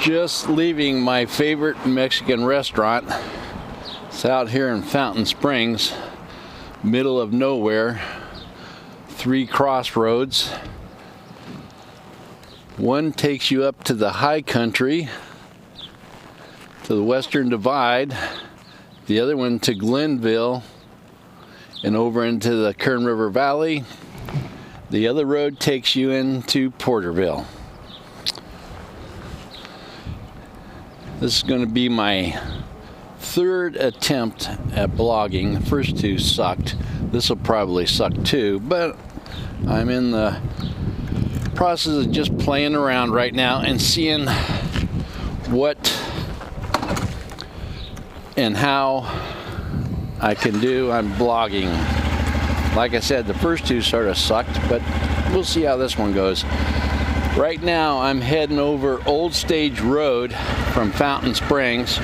Just leaving my favorite Mexican restaurant. It's out here in Fountain Springs, middle of nowhere. 3 crossroads. One takes you up to the high country, to the Western Divide. The other one to Glenville and over into the Kern River Valley. The other road takes you into Porterville. This is going to be my 3rd attempt at blogging. The first 2 sucked. This will probably suck too, but I'm in the process of just playing around right now and seeing what and how I can do. I'm blogging. Like I said, the first 2 sort of sucked, but we'll see how this one goes. Right now I'm heading over Old Stage Road from Fountain Springs,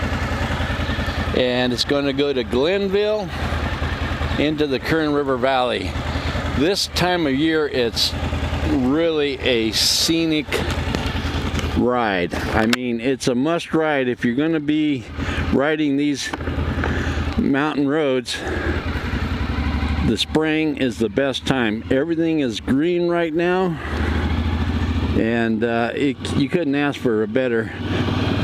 and it's going to go to Glenville into the Kern River Valley. This time of year it's really a scenic ride. I mean, it's a must ride if you're going to be riding these mountain roads. The spring is the best time. Everything is green right now, and you couldn't ask for a better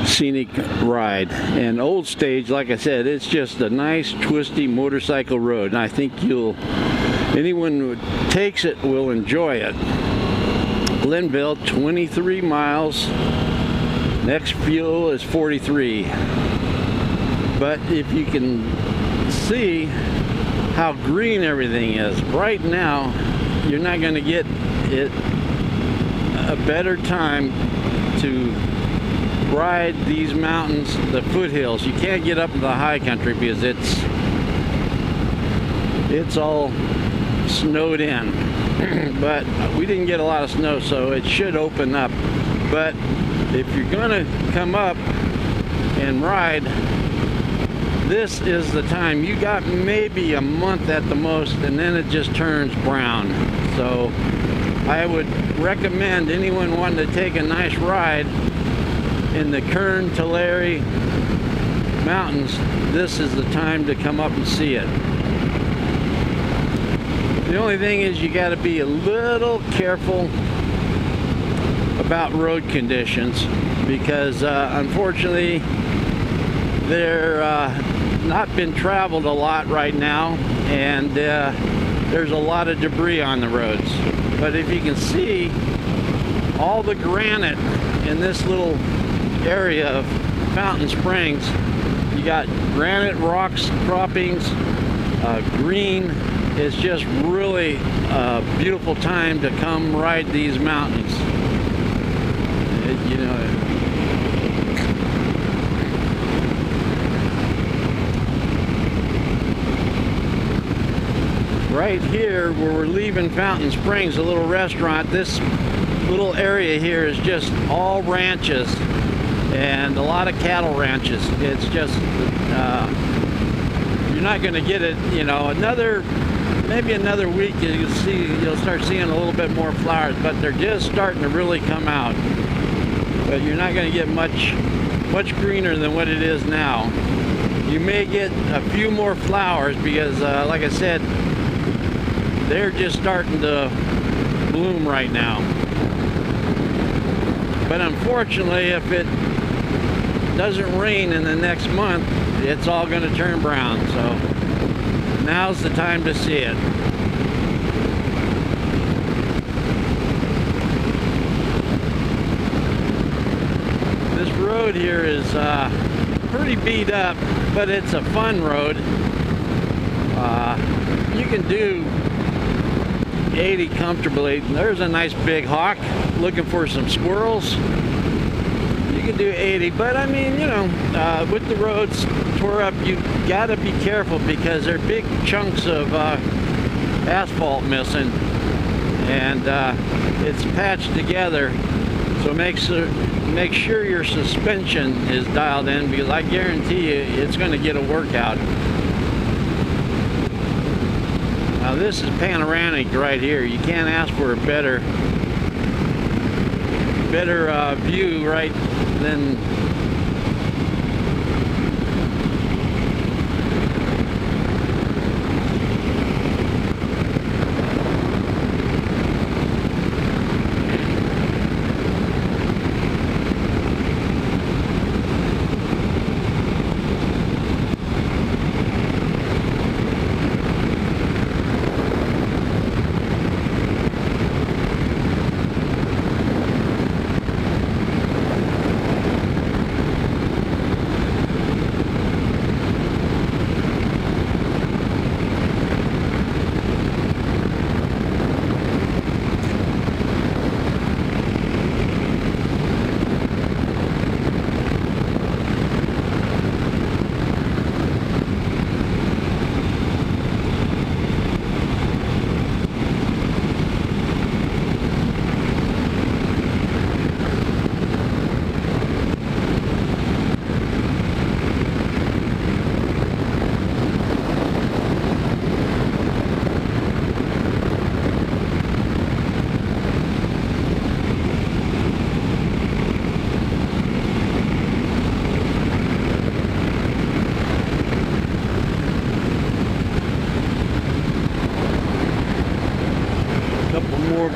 scenic ride. And Old Stage, like I said, it's just a nice twisty motorcycle road, and I think anyone who takes it will enjoy it. Glenville, 23 miles. Next fuel is 43. But if you can see how green everything is right now, you're not going to get it a better time to ride these mountains, the foothills. You can't get up to the high country because it's all snowed in. But we didn't get a lot of snow, so it should open up. But if you're gonna come up and ride, this is the time. You got maybe a month at the most, and then it just turns brown. So I would recommend anyone wanting to take a nice ride in the Kern, Tulare mountains, this is the time to come up and see it. The only thing is you got to be a little careful about road conditions, because unfortunately they're not been traveled a lot right now, and there's a lot of debris on the roads. But if you can see all the granite in this little area of Fountain Springs, you got granite rocks croppings, green. It's just really a beautiful time to come ride these mountains. You know, right here where we're leaving Fountain Springs, a little restaurant, this little area here is just all ranches and a lot of cattle ranches. It's just you're not going to get it, you know, maybe another week you'll start seeing a little bit more flowers, but they're just starting to really come out. But you're not going to get much greener than what it is now. You may get a few more flowers because like I said, they're just starting to bloom right now. But unfortunately, if it doesn't rain in the next month, it's all going to turn brown. So now's the time to see it. This road here is pretty beat up, but it's a fun road. You can do 80 comfortably. There's a nice big hawk looking for some squirrels. You can do 80, but I mean, you know, with the roads tore up, you gotta be careful because there are big chunks of asphalt missing, and it's patched together. So make sure your suspension is dialed in, because I guarantee you it's going to get a workout. Now this is panoramic right here. You can't ask for a better better view right than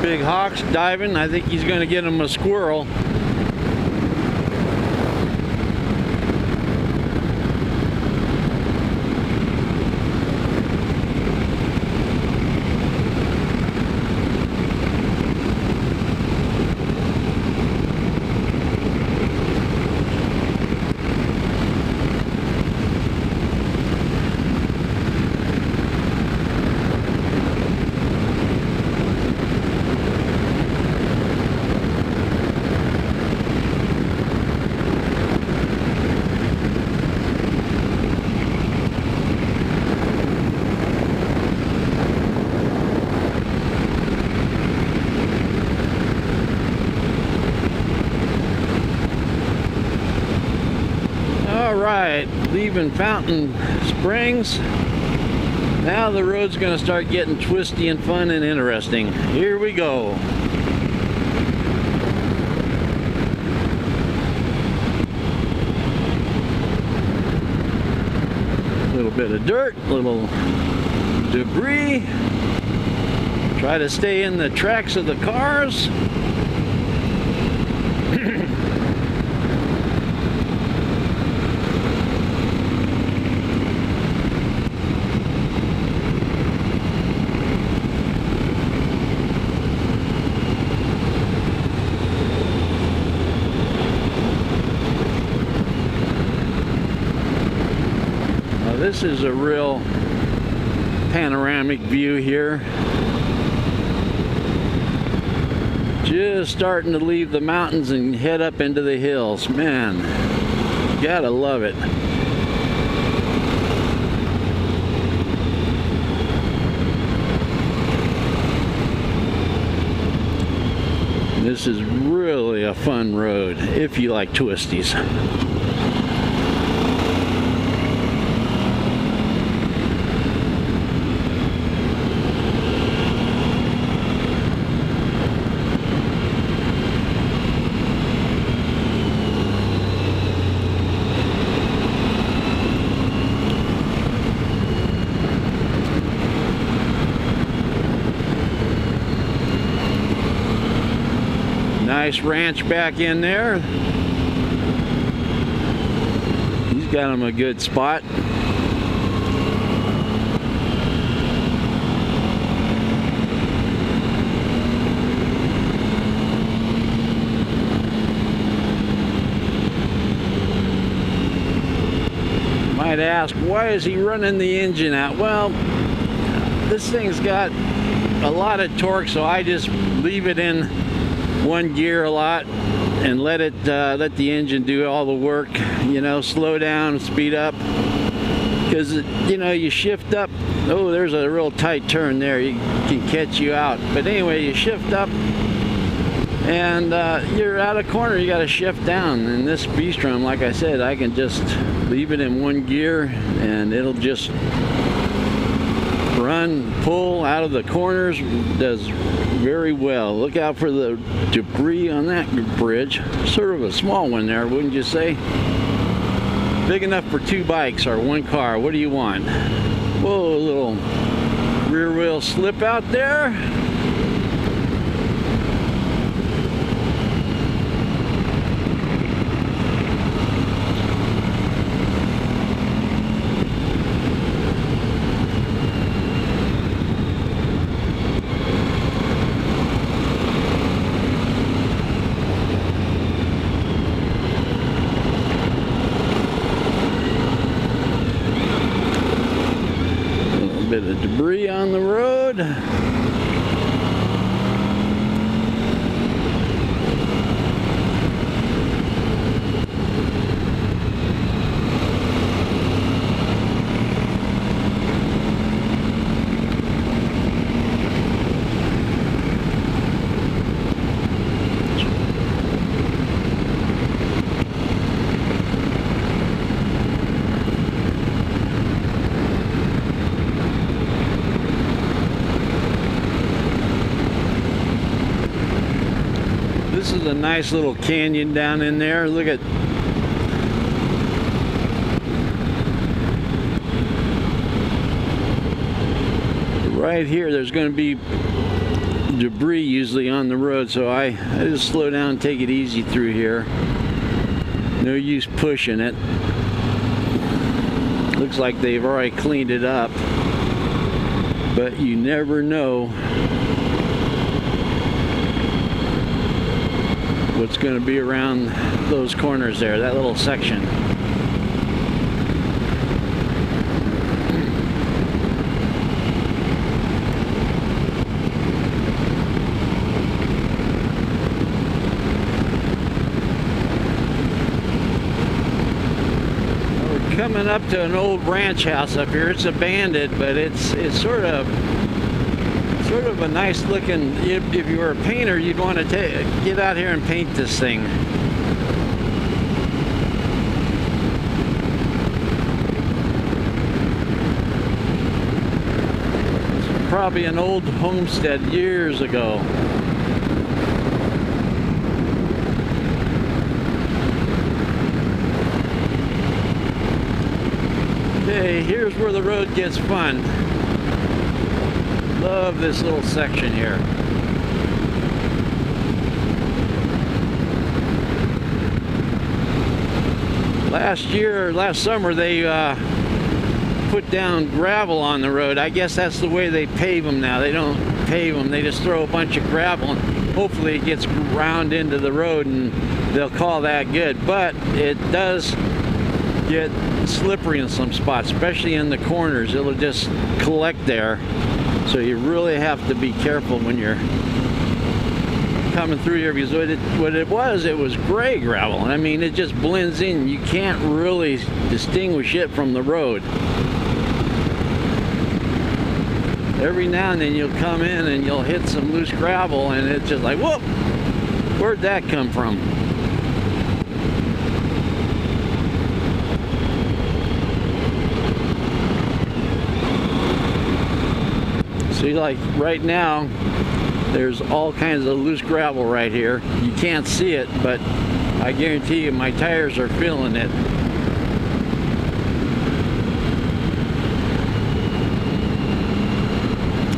big hawks diving. I think he's going to get him a squirrel. Leaving Fountain Springs. Now the road's going to start getting twisty and fun and interesting. Here we go. A little bit of dirt, a little debris. Try to stay in the tracks of the cars. This is a real panoramic view here. Just starting to leave the mountains and head up into the hills. Man, gotta love it. This is really a fun road if you like twisties. Nice ranch back in there. He's got him a good spot. Might ask, why is he running the engine out? Well, this thing's got a lot of torque, so I just leave it in one gear a lot and let the engine do all the work. You know, slow down, speed up, because you know, you shift up. Oh, there's a real tight turn there, you can catch you out. But anyway, you shift up and you're out of corner, you got to shift down. And this V Strom, like I said, I can just leave it in one gear and it'll just run, pull out of the corners, does very well. Look out for the debris on that bridge. Sort of a small one there, wouldn't you say? Big enough for 2 bikes or 1 car. What do you want? Whoa, a little rear wheel slip out there. Bit of debris on the road. This is a nice little canyon down in there. Look at right here. There's going to be debris usually on the road, so I just slow down and take it easy through here. No use pushing it. Looks like they've already cleaned it up, but you never know what's going to be around those corners there, that little section. We're coming up to an old ranch house up here. It's abandoned, but it's sort of a nice looking, if you were a painter, you'd want to get out here and paint this thing. It's probably an old homestead years ago. Okay, here's where the road gets fun. Love this little section here. Last summer they put down gravel on the road. I guess that's the way they pave them now. They don't pave them, they just throw a bunch of gravel and hopefully it gets ground into the road and they'll call that good. But it does get slippery in some spots, especially in the corners. It'll just collect there. So you really have to be careful when you're coming through here, because what it was gray gravel. I mean, it just blends in. You can't really distinguish it from the road. Every now and then you'll come in and you'll hit some loose gravel and it's just like, whoop, where'd that come from? See, like right now, there's all kinds of loose gravel right here. You can't see it, but I guarantee you my tires are feeling it.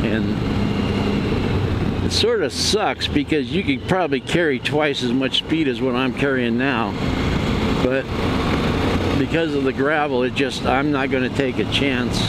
And it sort of sucks because you could probably carry twice as much speed as what I'm carrying now. But because of the gravel, I'm not going to take a chance.